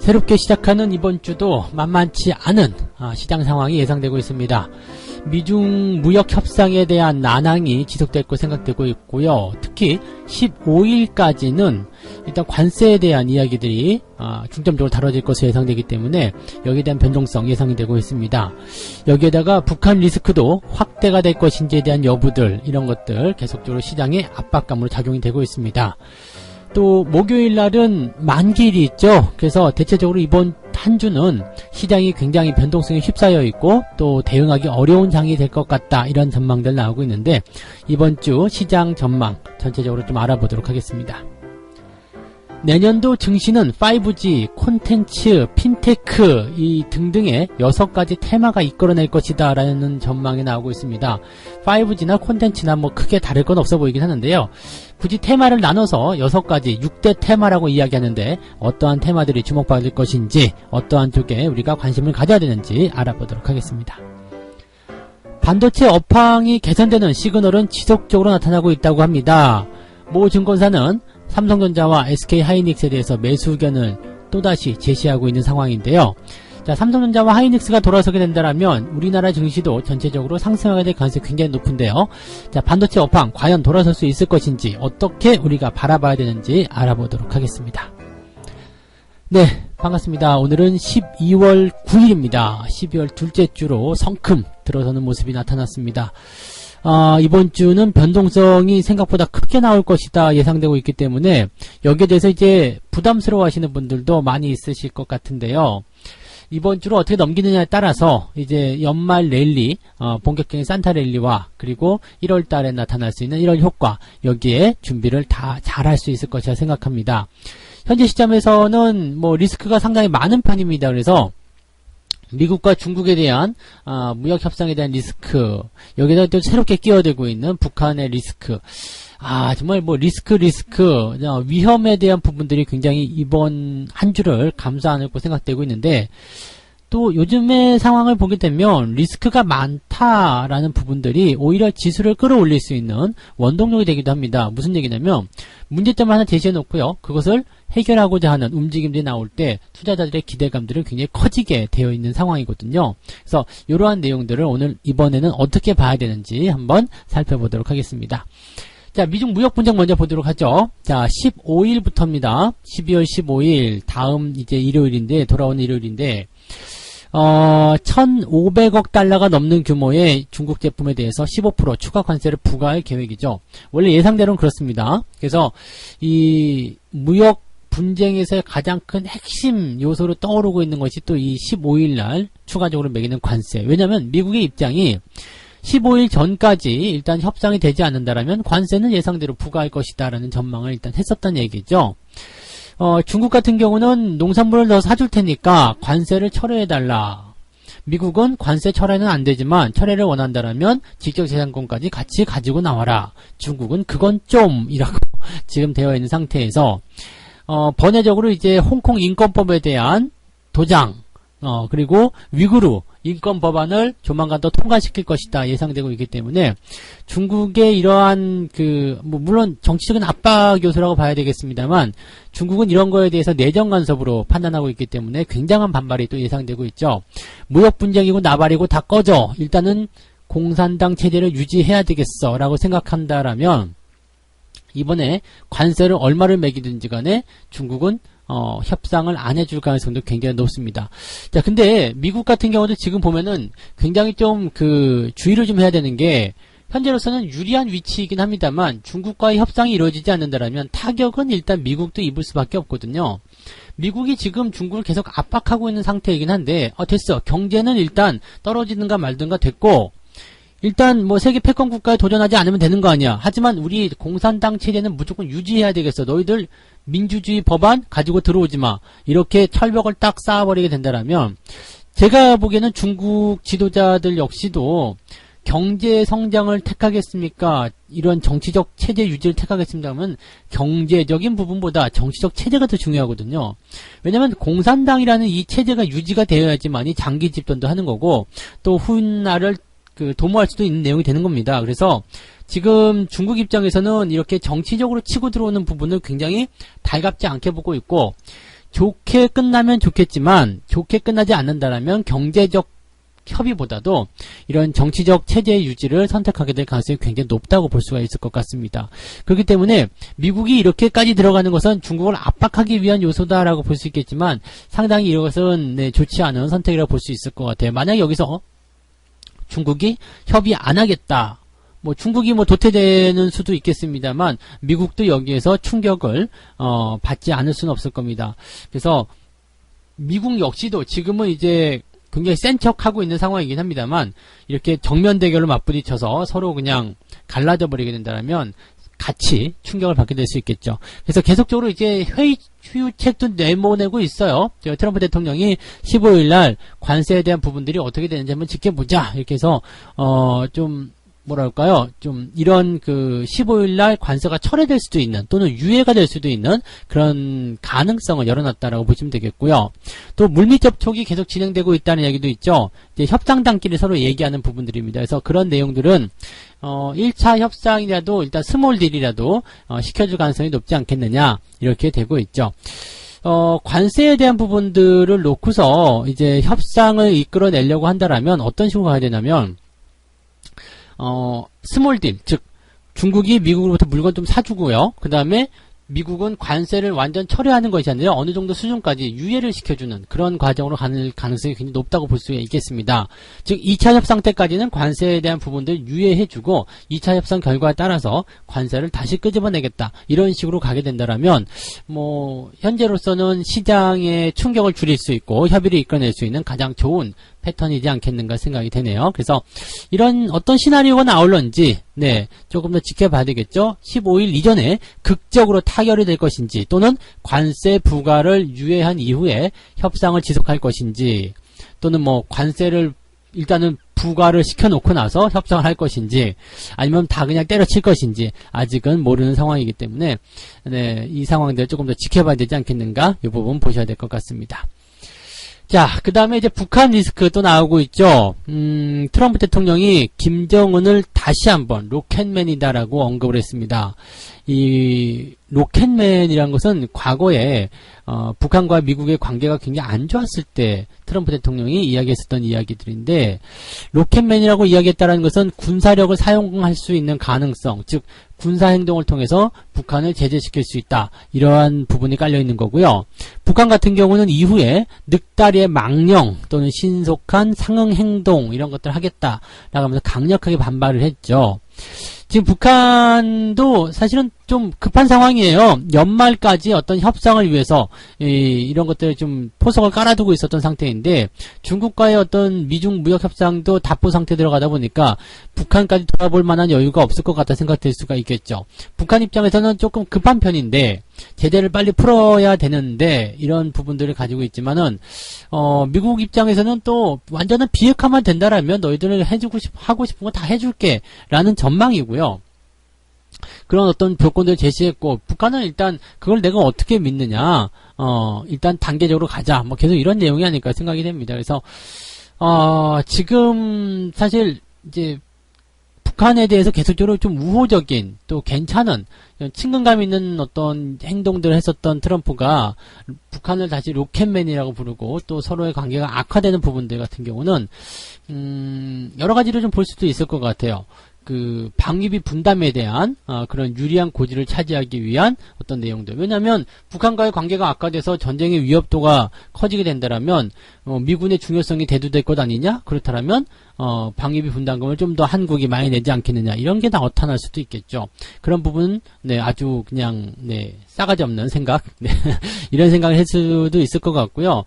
새롭게 시작하는 이번 주도 만만치 않은 시장 상황이 예상되고 있습니다. 미중 무역 협상에 대한 난항이 지속될 것 생각되고 있고요. 특히 15일까지는 일단 관세에 대한 이야기들이 중점적으로 다뤄질 것으로 예상되기 때문에 여기에 대한 변동성 예상이 되고 있습니다. 여기에다가 북한 리스크도 확대가 될 것인지에 대한 여부들, 이런 것들 계속적으로 시장의 압박감으로 작용이 되고 있습니다. 또 목요일 날은 만기일이 있죠. 그래서 대체적으로 이번 한 주는 시장이 굉장히 변동성에 휩싸여 있고 또 대응하기 어려운 장이 될 것 같다, 이런 전망들 나오고 있는데, 이번 주 시장 전망 전체적으로 좀 알아보도록 하겠습니다. 내년도 증시는 5G, 콘텐츠, 핀테크 이 등등의 6가지 테마가 이끌어낼 것이다 라는 전망이 나오고 있습니다. 5G나 콘텐츠나 뭐 크게 다를 건 없어 보이긴 하는데요. 굳이 테마를 나눠서 6가지, 6대 테마라고 이야기하는데 어떠한 테마들이 주목받을 것인지, 어떠한 쪽에 우리가 관심을 가져야 되는지 알아보도록 하겠습니다. 반도체 업황이 개선되는 시그널은 지속적으로 나타나고 있다고 합니다. 모 증권사는 삼성전자와 SK하이닉스에 대해서 매수 의견을 또다시 제시하고 있는 상황인데요. 자, 삼성전자와 하이닉스가 돌아서게 된다면 우리나라 증시도 전체적으로 상승하게 될 가능성이 굉장히 높은데요. 자, 반도체 업황 과연 돌아설 수 있을 것인지, 어떻게 우리가 바라봐야 되는지 알아보도록 하겠습니다. 네, 반갑습니다. 오늘은 12월 9일입니다. 12월 둘째 주로 성큼 들어서는 모습이 나타났습니다. 이번 주는 변동성이 생각보다 크게 나올 것이다 예상되고 있기 때문에 여기에 대해서 이제 부담스러워 하시는 분들도 많이 있으실 것 같은데요. 이번 주로 어떻게 넘기느냐에 따라서 이제 연말 랠리, 본격적인 산타 랠리와 그리고 1월 달에 나타날 수 있는 1월 효과, 여기에 준비를 다 잘할 수 있을 것이라 생각합니다. 현재 시점에서는 뭐 리스크가 상당히 많은 편입니다. 그래서 미국과 중국에 대한 무역 협상에 대한 리스크, 여기다 또 새롭게 끼어들고 있는 북한의 리스크, 정말 뭐 리스크 위험에 대한 부분들이 굉장히 이번 한 주를 감싸 안고 생각되고 있는데, 또 요즘의 상황을 보게 되면 리스크가 많다라는 부분들이 오히려 지수를 끌어올릴 수 있는 원동력이 되기도 합니다. 무슨 얘기냐면 문제점을 하나 제시해 놓고요, 그것을 해결하고자 하는 움직임들이 나올 때 투자자들의 기대감들은 굉장히 커지게 되어 있는 상황이거든요. 그래서 이러한 내용들을 오늘 이번에는 어떻게 봐야 되는지 한번 살펴보도록 하겠습니다. 자, 미중 무역 분쟁 먼저 보도록 하죠. 자, 15일부터입니다. 12월 15일, 다음 이제 일요일인데, 돌아오는 일요일인데, 1,500억 달러가 넘는 규모의 중국 제품에 대해서 15% 추가 관세를 부과할 계획이죠. 원래 예상대로는 그렇습니다. 그래서 이 무역 분쟁에서의 가장 큰 핵심 요소로 떠오르고 있는 것이 또 이 15일 날 추가적으로 매기는 관세. 왜냐하면 미국의 입장이 15일 전까지 일단 협상이 되지 않는다라면 관세는 예상대로 부과할 것이다라는 전망을 일단 했었다는 얘기죠. 중국 같은 경우는 농산물을 더 사줄 테니까 관세를 철회해달라. 미국은 관세 철회는 안 되지만 철회를 원한다라면 직접재산권까지 같이 가지고 나와라. 중국은 그건 좀이라고 지금 되어 있는 상태에서 번외적으로 이제 홍콩 인권법에 대한 도장, 그리고 위구르 인권 법안을 조만간 더 통과시킬 것이다 예상되고 있기 때문에 중국의 이러한 물론 정치적인 압박 요소라고 봐야 되겠습니다만, 중국은 이런 거에 대해서 내정 간섭으로 판단하고 있기 때문에 굉장한 반발이 또 예상되고 있죠. 무역 분쟁이고 나발이고 다 꺼져, 일단은 공산당 체제를 유지해야 되겠어 라고 생각한다라면 이번에 관세를 얼마를 매기든지 간에 중국은 협상을 안 해줄 가능성도 굉장히 높습니다. 자, 근데 미국 같은 경우도 지금 보면은 굉장히 좀 주의를 좀 해야 되는 게, 현재로서는 유리한 위치이긴 합니다만 중국과의 협상이 이루어지지 않는다라면 타격은 일단 미국도 입을 수밖에 없거든요. 미국이 지금 중국을 계속 압박하고 있는 상태이긴 한데, 됐어, 경제는 일단 떨어지든가 말든가 됐고, 일단 뭐 세계 패권 국가에 도전하지 않으면 되는 거 아니야. 하지만 우리 공산당 체제는 무조건 유지해야 되겠어. 너희들 민주주의 법안 가지고 들어오지 마. 이렇게 철벽을 딱 쌓아버리게 된다라면, 제가 보기에는 중국 지도자들 역시도 경제 성장을 택하겠습니까? 이런 정치적 체제 유지를 택하겠습니까? 하면 경제적인 부분보다 정치적 체제가 더 중요하거든요. 왜냐하면 공산당이라는 이 체제가 유지가 되어야지만이 장기 집권도 하는 거고, 또 훗날을 도모할 수도 있는 내용이 되는 겁니다. 그래서 지금 중국 입장에서는 이렇게 정치적으로 치고 들어오는 부분을 굉장히 달갑지 않게 보고 있고, 좋게 끝나면 좋겠지만 좋게 끝나지 않는다라면 경제적 협의보다도 이런 정치적 체제 유지를 선택하게 될 가능성이 굉장히 높다고 볼 수가 있을 것 같습니다. 그렇기 때문에 미국이 이렇게까지 들어가는 것은 중국을 압박하기 위한 요소다라고 볼 수 있겠지만 상당히 이것은 네, 좋지 않은 선택이라고 볼 수 있을 것 같아요. 만약 여기서 중국이 협의 안 하겠다. 뭐 중국이 뭐 도태되는 수도 있겠습니다만 미국도 여기에서 충격을 받지 않을 수는 없을 겁니다. 그래서 미국 역시도 지금은 이제 굉장히 센 척하고 있는 상황이긴 합니다만 이렇게 정면 대결로 맞부딪혀서 서로 그냥 갈라져 버리게 된다면 같이 충격을 받게 될 수 있겠죠. 그래서 계속적으로 이제 휴유책도 내보내고 있어요. 트럼프 대통령이 15일 날 관세에 대한 부분들이 어떻게 되는지 한번 지켜보자. 이렇게 해서 좀 뭐랄까요? 좀 이런 그 15일날 관세가 철회될 수도 있는 또는 유예가 될 수도 있는 그런 가능성을 열어놨다라고 보시면 되겠고요. 또 물밑 접촉이 계속 진행되고 있다는 얘기도 있죠. 이제 협상단끼리 서로 얘기하는 부분들입니다. 그래서 그런 내용들은 1차 협상이라도 일단 스몰 딜이라도 시켜줄 가능성이 높지 않겠느냐 이렇게 되고 있죠. 관세에 대한 부분들을 놓고서 이제 협상을 이끌어내려고 한다라면 어떤 식으로 가야 되냐면 스몰 딜, 즉 중국이 미국으로부터 물건 좀 사주고요. 그 다음에 미국은 관세를 완전 철회하는 것이 아니라 어느 정도 수준까지 유예를 시켜주는 그런 과정으로 가는 가능성이 굉장히 높다고 볼 수가 있겠습니다. 즉 2차 협상 때까지는 관세에 대한 부분들 유예해주고 2차 협상 결과에 따라서 관세를 다시 끄집어내겠다. 이런 식으로 가게 된다라면 뭐 현재로서는 시장의 충격을 줄일 수 있고 협의를 이끌어낼 수 있는 가장 좋은 패턴이지 않겠는가 생각이 되네요. 그래서 이런 어떤 시나리오가 나올런지 네 조금 더 지켜봐야 되겠죠. 15일 이전에 극적으로 타결이 될 것인지 또는 관세 부과를 유예한 이후에 협상을 지속할 것인지 또는 뭐 관세를 일단은 부과를 시켜놓고 나서 협상을 할 것인지 아니면 다 그냥 때려칠 것인지 아직은 모르는 상황이기 때문에 네, 이 상황들을 조금 더 지켜봐야 되지 않겠는가 이 부분 보셔야 될 것 같습니다. 자, 그 다음에 이제 북한 리스크 또 나오고 있죠. 트럼프 대통령이 김정은을 다시 한번 로켓맨이다라고 언급을 했습니다. 이 로켓맨이라는 것은 과거에 북한과 미국의 관계가 굉장히 안 좋았을 때 트럼프 대통령이 이야기했었던 이야기들인데 로켓맨이라고 이야기했다는 것은 군사력을 사용할 수 있는 가능성, 즉 군사행동을 통해서 북한을 제재시킬 수 있다. 이러한 부분이 깔려있는 거고요. 북한 같은 경우는 이후에 늑다리의 망령 또는 신속한 상응행동 이런 것들을 하겠다라고 하면서 강력하게 반발을 했죠. 지금 북한도 사실은 좀 급한 상황이에요. 연말까지 어떤 협상을 위해서 이런 것들을 좀 포석을 깔아두고 있었던 상태인데 중국과의 어떤 미중 무역 협상도 답보 상태에 들어가다 보니까 북한까지 돌아볼 만한 여유가 없을 것 같다 생각될 수가 있겠죠. 북한 입장에서는 조금 급한 편인데 제재를 빨리 풀어야 되는데 이런 부분들을 가지고 있지만은 미국 입장에서는 또 완전한 비핵화만 된다라면 너희들을 하고 싶은 거 다 해줄게 라는 전망이고요. 그런 어떤 조건들을 제시했고 북한은 일단 그걸 내가 어떻게 믿느냐 일단 단계적으로 가자 뭐 계속 이런 내용이 아닐까 생각이 됩니다. 그래서 지금 사실 이제 북한에 대해서 계속적으로 좀 우호적인 또 괜찮은 친근감 있는 어떤 행동들을 했었던 트럼프가 북한을 다시 로켓맨이라고 부르고 또 서로의 관계가 악화되는 부분들 같은 경우는 여러 가지로 좀 볼 수도 있을 것 같아요. 그 방위비 분담에 대한 그런 유리한 고지를 차지하기 위한 어떤 내용들. 왜냐하면 북한과의 관계가 악화돼서 전쟁의 위협도가 커지게 된다라면 미군의 중요성이 대두될 것 아니냐? 그렇다면 방위비 분담금을 좀 더 한국이 많이 내지 않겠느냐? 이런 게 다 나타날 수도 있겠죠. 그런 부분은 네, 아주 그냥 네, 싸가지 없는 생각, 네, 이런 생각을 할 수도 있을 것 같고요.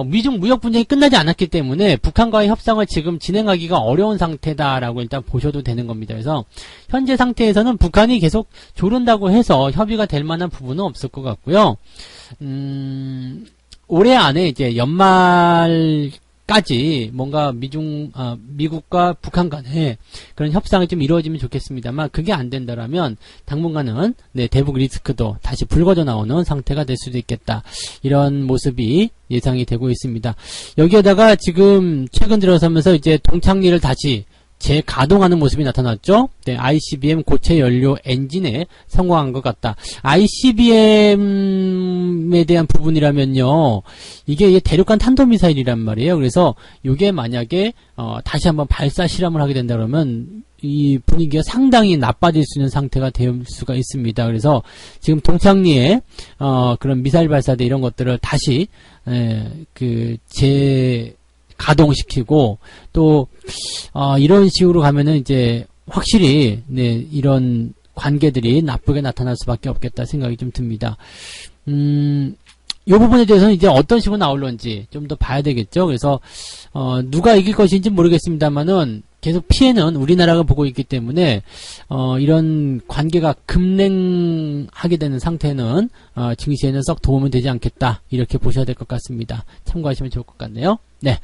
미중 무역 분쟁이 끝나지 않았기 때문에 북한과의 협상을 지금 진행하기가 어려운 상태다라고 일단 보셔도 되는 겁니다. 그래서 현재 상태에서는 북한이 계속 조른다고 해서 협의가 될 만한 부분은 없을 것 같고요. 올해 안에 이제 연말까지 뭔가 미국과 북한 간에 그런 협상이 좀 이루어지면 좋겠습니다만 그게 안 된다라면 당분간은 네, 대북 리스크도 다시 불거져 나오는 상태가 될 수도 있겠다. 이런 모습이 예상이 되고 있습니다. 여기에다가 지금 최근 들어서면서 이제 동창리를 다시 재가동하는 모습이 나타났죠. 네, ICBM 고체 연료 엔진에 성공한 것 같다. ICBM에 대한 부분이라면요, 이게 대륙간 탄도미사일이란 말이에요. 그래서 이게 만약에 다시 한번 발사 실험을 하게 된다 그러면 이 분위기가 상당히 나빠질 수 있는 상태가 될 수가 있습니다. 그래서 지금 동창리에 그런 미사일 발사대 이런 것들을 다시 가동시키고 또 이런 식으로 가면은 이제 확실히 이런 관계들이 나쁘게 나타날 수밖에 없겠다 생각이 좀 듭니다. 이 부분에 대해서는 이제 어떤 식으로 나올런지 좀 더 봐야 되겠죠. 그래서 누가 이길 것인지 모르겠습니다만은 계속 피해는 우리나라가 보고 있기 때문에 이런 관계가 급냉하게 되는 상태는 증시에는 썩 도움은 되지 않겠다, 이렇게 보셔야 될 것 같습니다. 참고하시면 좋을 것 같네요. 네,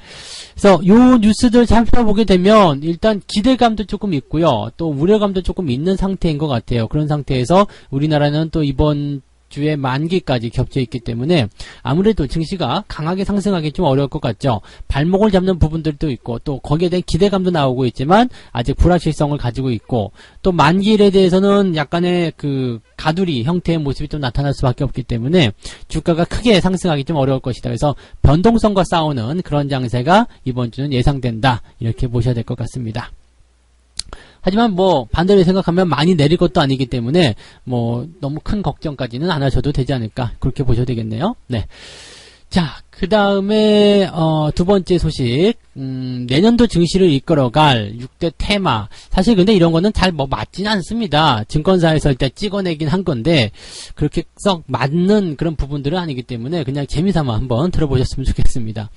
그래서 요 뉴스들 살펴보게 되면 일단 기대감도 조금 있고요, 또 우려감도 조금 있는 상태인 것 같아요. 그런 상태에서 우리나라는 또 이번 주에 만기까지 겹쳐 있기 때문에 아무래도 증시가 강하게 상승하기 좀 어려울 것 같죠. 발목을 잡는 부분들도 있고 또 거기에 대한 기대감도 나오고 있지만 아직 불확실성을 가지고 있고, 또 만기일에 대해서는 약간의 그 가두리 형태의 모습이 좀 나타날 수밖에 없기 때문에 주가가 크게 상승하기 좀 어려울 것이다. 그래서 변동성과 싸우는 그런 장세가 이번 주는 예상된다, 이렇게 보셔야 될 것 같습니다. 하지만 뭐 반대로 생각하면 많이 내릴 것도 아니기 때문에 뭐 너무 큰 걱정까지는 안 하셔도 되지 않을까, 그렇게 보셔도 되겠네요. 네. 자, 그 다음에 두 번째 소식, 내년도 증시를 이끌어갈 6대 테마. 사실 근데 이런 거는 잘 뭐 맞지는 않습니다. 증권사에서 일단 찍어내긴 한 건데 그렇게 썩 맞는 그런 부분들은 아니기 때문에 그냥 재미삼아 한번 들어보셨으면 좋겠습니다.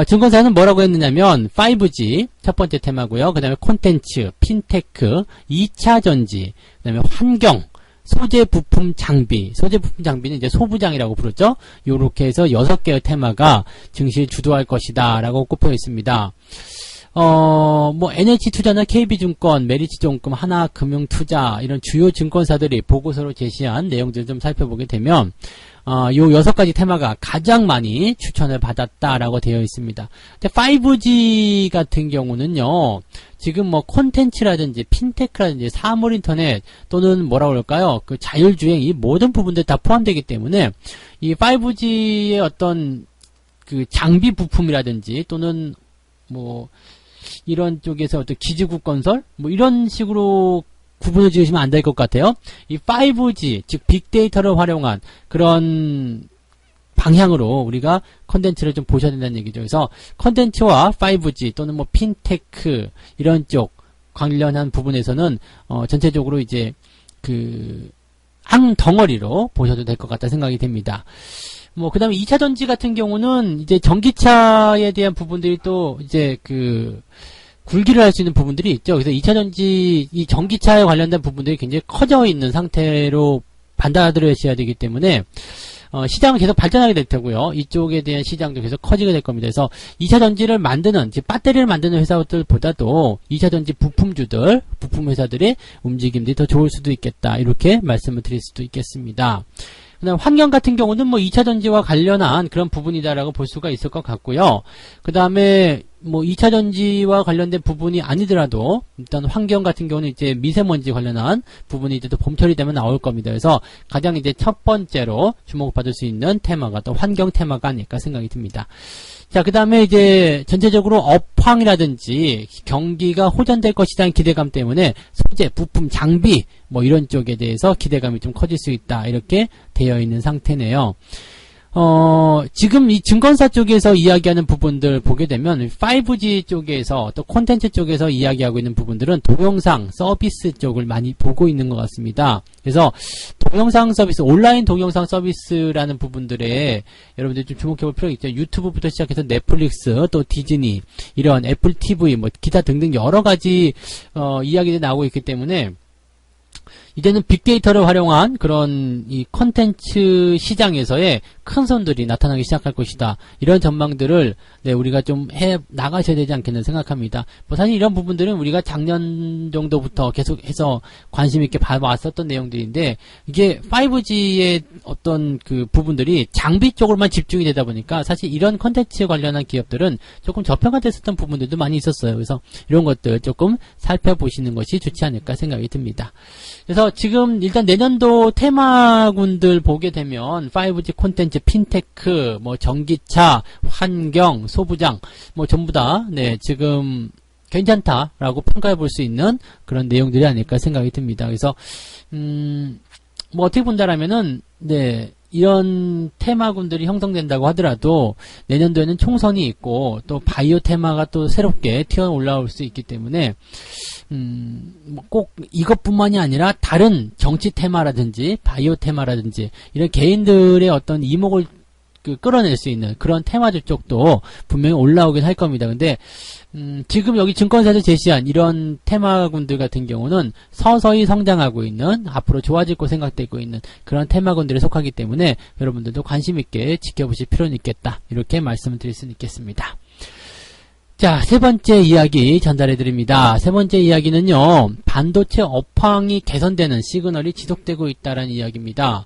증권사는 뭐라고 했느냐면 5G 첫 번째 테마고요. 그 다음에 콘텐츠, 핀테크, 2차 전지, 그 다음에 환경, 소재 부품 장비. 소재 부품 장비는 이제 소부장이라고 부르죠. 요렇게 해서 6개의 테마가 증시를 주도할 것이다 라고 꼽혀 있습니다. 뭐 NH투자나 KB증권, 메리츠증권, 하나금융투자 이런 주요 증권사들이 보고서로 제시한 내용들을 좀 살펴보게 되면 요 6가지 테마가 가장 많이 추천을 받았다라고 되어 있습니다. 근데 5G 같은 경우는요, 지금 뭐 콘텐츠라든지 핀테크라든지 사물인터넷 또는 뭐라고 그럴까요? 그 자율주행, 이 모든 부분들 다 포함되기 때문에 이 5G의 어떤 그 장비 부품이라든지 또는 뭐 이런 쪽에서 어떤 기지국 건설 뭐 이런 식으로 구분을 지으시면 안 될 것 같아요. 이 5G, 즉 빅데이터를 활용한 그런 방향으로 우리가 컨텐츠를 좀 보셔야 된다는 얘기죠. 그래서 컨텐츠와 5G 또는 뭐 핀테크 이런 쪽 관련한 부분에서는 전체적으로 이제 그 덩어리로 보셔도 될 것 같다 생각이 됩니다. 뭐 그다음에 2차 전지 같은 경우는 이제 전기차에 대한 부분들이 또 이제 그 굴기를 할 수 있는 부분들이 있죠. 그래서 2차 전지, 이 전기차에 관련된 부분들이 굉장히 커져 있는 상태로 받아들여져야 되기 때문에 시장은 계속 발전하게 될 테고요. 이쪽에 대한 시장도 계속 커지게 될 겁니다. 그래서 2차 전지를 만드는, 즉 배터리를 만드는 회사들보다도 2차 전지 부품주들, 부품 회사들의 움직임들이 더 좋을 수도 있겠다, 이렇게 말씀을 드릴 수도 있겠습니다. 그다음 환경 같은 경우는 뭐 2차 전지와 관련한 그런 부분이다라고 볼 수가 있을 것 같고요. 그 다음에 뭐 2차 전지와 관련된 부분이 아니더라도 일단 환경 같은 경우는 이제 미세먼지 관련한 부분이 이제 또 봄철이 되면 나올 겁니다. 그래서 가장 이제 첫 번째로 주목받을 수 있는 테마가 또 환경 테마가 아닐까 생각이 듭니다. 자, 그 다음에 이제 전체적으로 업황이라든지 경기가 호전될 것이라는 기대감 때문에 소재, 부품, 장비 뭐 이런 쪽에 대해서 기대감이 좀 커질 수 있다, 이렇게 되어 있는 상태네요. 지금 이 증권사 쪽에서 이야기하는 부분들 보게 되면 5G 쪽에서 또 콘텐츠 쪽에서 이야기하고 있는 부분들은 동영상 서비스 쪽을 많이 보고 있는 것 같습니다. 그래서 동영상 서비스, 온라인 동영상 서비스라는 부분들에 여러분들 좀 주목해 볼 필요가 있죠. 유튜브부터 시작해서 넷플릭스, 또 디즈니, 이런 애플 TV, 뭐 기타 등등 여러 가지 이야기들이 나오고 있기 때문에 이제는 빅데이터를 활용한 그런 이 컨텐츠 시장에서의 큰 손들이 나타나기 시작할 것이다. 이런 전망들을 네, 우리가 좀 해 나가셔야 되지 않겠나 생각합니다. 뭐 사실 이런 부분들은 우리가 작년 정도부터 계속해서 관심 있게 봐왔었던 내용들인데 이게 5G의 어떤 그 부분들이 장비 쪽으로만 집중이 되다 보니까 사실 이런 컨텐츠에 관련한 기업들은 조금 저평가됐었던 부분들도 많이 있었어요. 그래서 이런 것들 조금 살펴보시는 것이 좋지 않을까 생각이 듭니다. 그래서 지금 일단 내년도 테마군들 보게 되면 5G 콘텐츠, 핀테크, 뭐 전기차, 환경, 소부장 뭐 전부 다 네, 지금 괜찮다라고 평가해 볼 수 있는 그런 내용들이 아닐까 생각이 듭니다. 그래서 뭐 어떻게 본다라면은 네, 이런 테마군들이 형성된다고 하더라도 내년도에는 총선이 있고 또 바이오 테마가 또 새롭게 튀어 올라올 수 있기 때문에 뭐 꼭 이것뿐만이 아니라 다른 정치 테마라든지 바이오 테마라든지 이런 개인들의 어떤 이목을 끌어낼 수 있는 그런 테마들 쪽도 분명히 올라오긴 할 겁니다. 근데 지금 여기 증권사에서 제시한 이런 테마군들 같은 경우는 서서히 성장하고 있는 앞으로 좋아질 거 생각되고 있는 그런 테마군들에 속하기 때문에 여러분들도 관심 있게 지켜보실 필요는 있겠다. 이렇게 말씀을 드릴 수 있겠습니다. 자, 세 번째 이야기 전달해 드립니다. 세 번째 이야기는요, 반도체 업황이 개선되는 시그널이 지속되고 있다는 이야기입니다.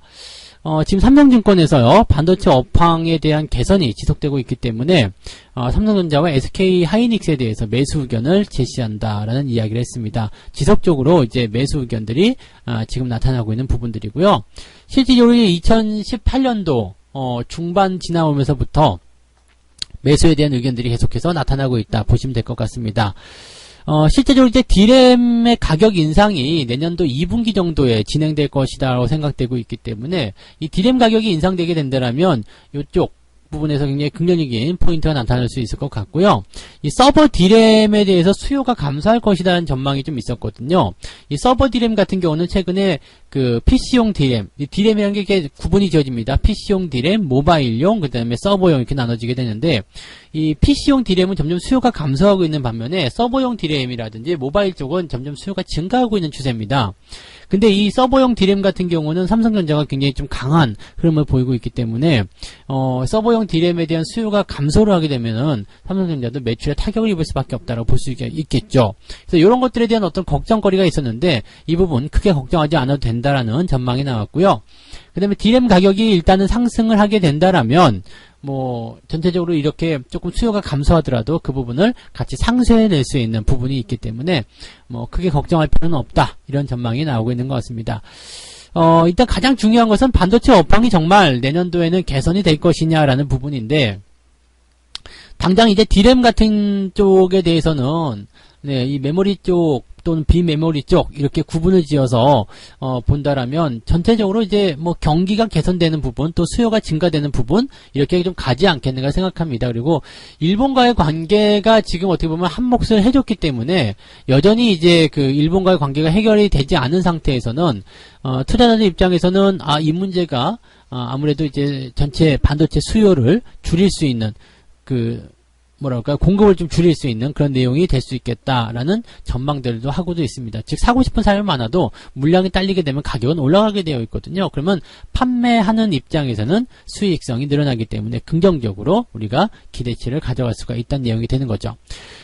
지금 삼성증권에서요, 반도체 업황에 대한 개선이 지속되고 있기 때문에, 삼성전자와 SK 하이닉스에 대해서 매수 의견을 제시한다라는 이야기를 했습니다. 지속적으로 이제 매수 의견들이, 지금 나타나고 있는 부분들이고요. 실질적으로 2018년도, 중반 지나오면서부터 매수에 대한 의견들이 계속해서 나타나고 있다 보시면 될 것 같습니다. 실제적으로 이제 D램의 가격 인상이 내년도 2분기 정도에 진행될 것이다라고 생각되고 있기 때문에 이 D램 가격이 인상되게 된다면 이쪽 부분에서 굉장히 긍정적인 포인트가 나타날 수 있을 것 같고요. 이 서버 D램에 대해서 수요가 감소할 것이라는 전망이 좀 있었거든요. 이 서버 D램 같은 경우는 최근에 그 PC용 D램, 이 D램이라는 게 이렇게 구분이 지어집니다. PC용 D램, 모바일용, 그 다음에 서버용 이렇게 나눠지게 되는데 이 PC용 D램은 점점 수요가 감소하고 있는 반면에 서버용 D램이라든지 모바일 쪽은 점점 수요가 증가하고 있는 추세입니다. 근데 이 서버용 D램 같은 경우는 삼성전자가 굉장히 좀 강한 흐름을 보이고 있기 때문에 서버용 D램에 대한 수요가 감소를 하게 되면은 삼성전자도 매출에 타격을 입을 수밖에 없다라고 볼 수 있겠죠. 그래서 이런 것들에 대한 어떤 걱정거리가 있었는데 이 부분 크게 걱정하지 않아도 된다라는 전망이 나왔고요. 그 다음에 D램 가격이 일단은 상승을 하게 된다라면 뭐 전체적으로 이렇게 조금 수요가 감소하더라도 그 부분을 같이 상쇄해낼 수 있는 부분이 있기 때문에 뭐 크게 걱정할 필요는 없다, 이런 전망이 나오고 있는 것 같습니다. 일단 가장 중요한 것은 반도체 업황이 정말 내년도에는 개선이 될 것이냐라는 부분인데, 당장 이제 D램 같은 쪽에 대해서는 네, 이 메모리 쪽 또는 비메모리 쪽 이렇게 구분을 지어서 본다라면 전체적으로 이제 뭐 경기가 개선되는 부분, 또 수요가 증가되는 부분, 이렇게 좀 가지 않겠는가 생각합니다. 그리고 일본과의 관계가 지금 어떻게 보면 한 몫을 해줬기 때문에 여전히 이제 그 일본과의 관계가 해결이 되지 않은 상태에서는 투자자들 입장에서는 이 문제가 아무래도 이제 전체 반도체 수요를 줄일 수 있는 공급을 좀 줄일 수 있는 그런 내용이 될 수 있겠다라는 전망들도 하고도 있습니다. 즉, 사고 싶은 사람이 많아도 물량이 딸리게 되면 가격은 올라가게 되어 있거든요. 그러면 판매하는 입장에서는 수익성이 늘어나기 때문에 긍정적으로 우리가 기대치를 가져갈 수가 있다는 내용이 되는 거죠.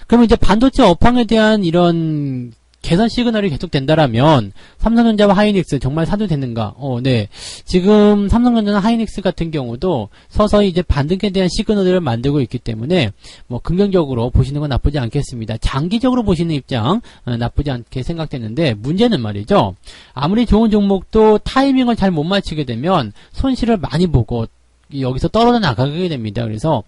그러면 이제 반도체 업황에 대한 이런 개선 시그널이 계속 된다라면 삼성전자와 하이닉스 정말 사도 되는가? 네. 지금 삼성전자나 하이닉스 같은 경우도 서서히 이제 반등에 대한 시그널을 만들고 있기 때문에 뭐 긍정적으로 보시는 건 나쁘지 않겠습니다. 장기적으로 보시는 입장 나쁘지 않게 생각되는데, 문제는 말이죠. 아무리 좋은 종목도 타이밍을 잘 못 맞추게 되면 손실을 많이 보고 여기서 떨어져 나가게 됩니다. 그래서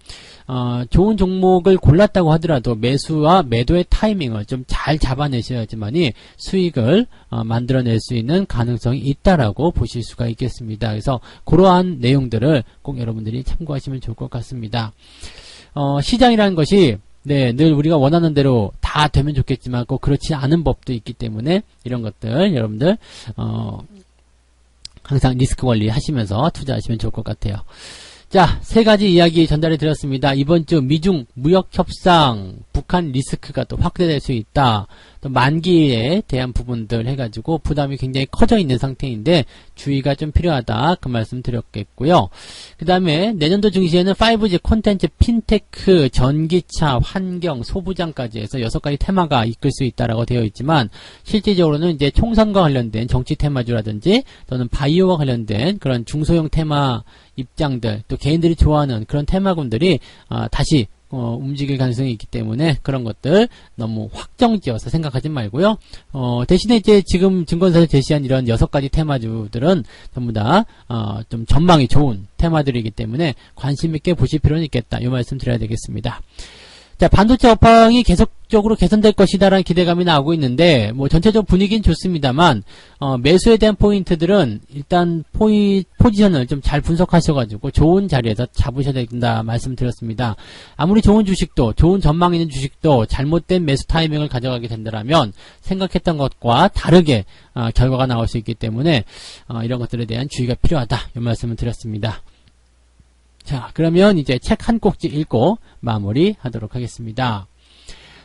좋은 종목을 골랐다고 하더라도 매수와 매도의 타이밍을 좀 잘 잡아내셔야지만이 수익을 만들어낼 수 있는 가능성이 있다라고 보실 수가 있겠습니다. 그래서 그러한 내용들을 꼭 여러분들이 참고하시면 좋을 것 같습니다. 시장이라는 것이 네, 늘 우리가 원하는 대로 다 되면 좋겠지만 꼭 그렇지 않은 법도 있기 때문에 이런 것들 여러분들 항상 리스크 관리 하시면서 투자하시면 좋을 것 같아요. 자, 세 가지 이야기 전달해 드렸습니다. 이번 주 미중 무역 협상, 북한 리스크가 또 확대될 수 있다. 또 만기에 대한 부분들 해가지고 부담이 굉장히 커져 있는 상태인데 주의가 좀 필요하다. 그 말씀 드렸겠고요. 그 다음에 내년도 중시에는 5G 콘텐츠, 핀테크, 전기차, 환경, 소부장까지 해서 6가지 테마가 이끌 수 있다라고 되어 있지만 실질적으로는 이제 총선과 관련된 정치 테마주라든지 또는 바이오와 관련된 그런 중소형 테마 입장들, 또 개인들이 좋아하는 그런 테마군들이 다시 움직일 가능성이 있기 때문에 그런 것들 너무 확정지어서 생각하지 말고요. 대신에 이제 지금 증권사에서 제시한 이런 6가지 테마주들은 전부 다 좀 전망이 좋은 테마들이기 때문에 관심 있게 보실 필요는 있겠다. 이 말씀 드려야 되겠습니다. 자, 반도체 업황이 계속적으로 개선될 것이다라는 기대감이 나오고 있는데, 뭐, 전체적 분위기는 좋습니다만, 매수에 대한 포인트들은 일단 포지션을 좀 잘 분석하셔가지고 좋은 자리에서 잡으셔야 된다 말씀드렸습니다. 아무리 좋은 주식도, 좋은 전망 있는 주식도 잘못된 매수 타이밍을 가져가게 된다면 생각했던 것과 다르게 결과가 나올 수 있기 때문에 이런 것들에 대한 주의가 필요하다. 이 말씀을 드렸습니다. 자, 그러면 이제 책 한 꼭지 읽고 마무리하도록 하겠습니다.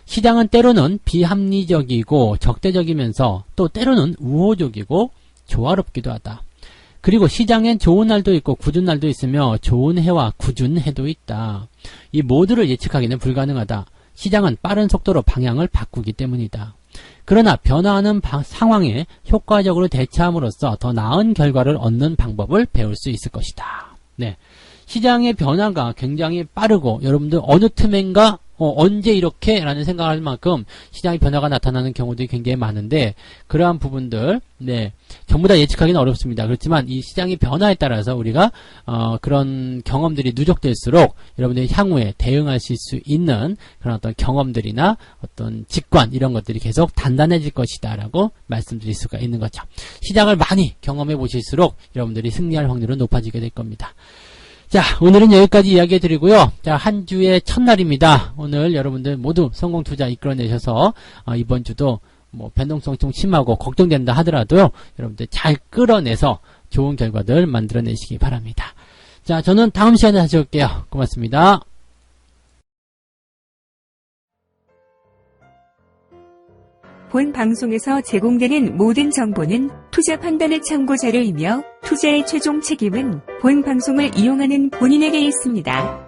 시장은 때로는 비합리적이고 적대적이면서 또 때로는 우호적이고 조화롭기도 하다. 그리고 시장엔 좋은 날도 있고 굳은 날도 있으며 좋은 해와 굳은 해도 있다. 이 모두를 예측하기는 불가능하다. 시장은 빠른 속도로 방향을 바꾸기 때문이다. 그러나 변화하는 상황에 효과적으로 대처함으로써 더 나은 결과를 얻는 방법을 배울 수 있을 것이다. 네. 시장의 변화가 굉장히 빠르고 여러분들 어느 틈엔가 언제 이렇게 라는 생각을 할 만큼 시장의 변화가 나타나는 경우들이 굉장히 많은데 그러한 부분들 전부 다 예측하기는 어렵습니다. 그렇지만 이 시장의 변화에 따라서 우리가 그런 경험들이 누적될수록 여러분들이 향후에 대응하실 수 있는 그런 어떤 경험들이나 어떤 직관 이런 것들이 계속 단단해질 것이다 라고 말씀드릴 수가 있는 거죠. 시장을 많이 경험해 보실수록 여러분들이 승리할 확률은 높아지게 될 겁니다. 자, 오늘은 여기까지 이야기 해드리고요. 자, 한 주의 첫날입니다. 오늘 여러분들 모두 성공 투자 이끌어내셔서 이번 주도 뭐 변동성이 좀 심하고 걱정된다 하더라도요. 여러분들 잘 끌어내서 좋은 결과들 만들어내시기 바랍니다. 자, 저는 다음 시간에 다시 올게요. 고맙습니다. 본 방송에서 제공되는 모든 정보는 투자 판단의 참고 자료이며 투자의 최종 책임은 본 방송을 이용하는 본인에게 있습니다.